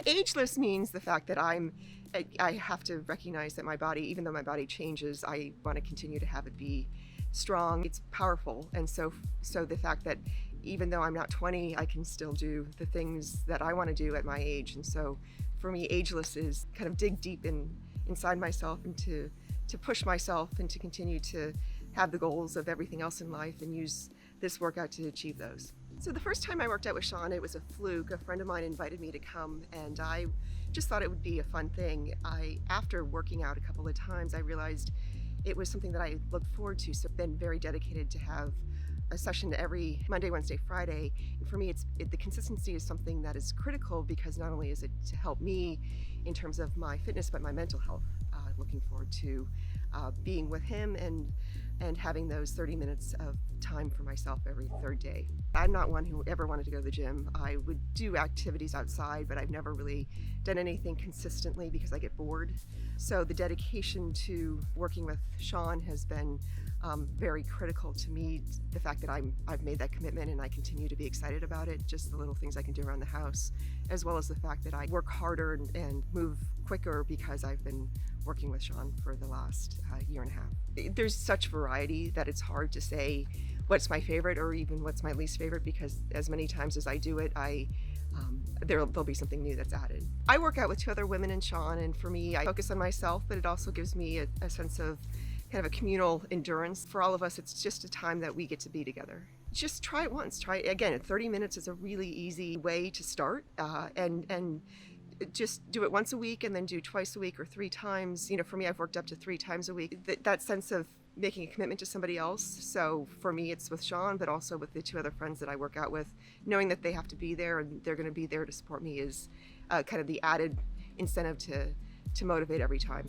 Ageless means the fact that I have to recognize that my body, even though my body changes, I want to continue to have it be strong. It's powerful. And so the fact that even though I'm not 20, I can still do the things that I want to do at my age. And so for me, Ageless is kind of dig deep inside myself and to push myself and to continue to have the goals of everything else in life and use this workout to achieve those. So the first time I worked out with Sean, it was a fluke. A friend of mine invited me to come, and I just thought it would be a fun thing. After working out a couple of times, I realized it was something that I looked forward to. So I've been very dedicated to have a session every Monday, Wednesday, Friday. And for me, the consistency is something that is critical because not only is it to help me in terms of my fitness, but my mental health. Looking forward to being with him and having those 30 minutes of time for myself every third day. I'm not one who ever wanted to go to the gym. I would do activities outside, but I've never really done anything consistently because I get bored. So the dedication to working with Sean has been very critical to me. The fact that I've made that commitment and I continue to be excited about it, just the little things I can do around the house, as well as the fact that I work harder and move quicker because I've been working with Sean for the last year and a half. There's such variety that it's hard to say what's my favorite or even what's my least favorite, because as many times as I do it, there'll be something new that's added. I work out with two other women and Sean, and for me, I focus on myself, but it also gives me a sense of kind of a communal endurance. For all of us, it's just a time that we get to be together. Just try it once. Try it again. 30 minutes is a really easy way to start, and just do it once a week and then do twice a week or 3 times. You know, for me, I've worked up to 3 times a week. That sense of making a commitment to somebody else. So for me, it's with Sean, but also with the 2 other friends that I work out with, knowing that they have to be there and they're going to be there to support me is kind of the added incentive to motivate every time.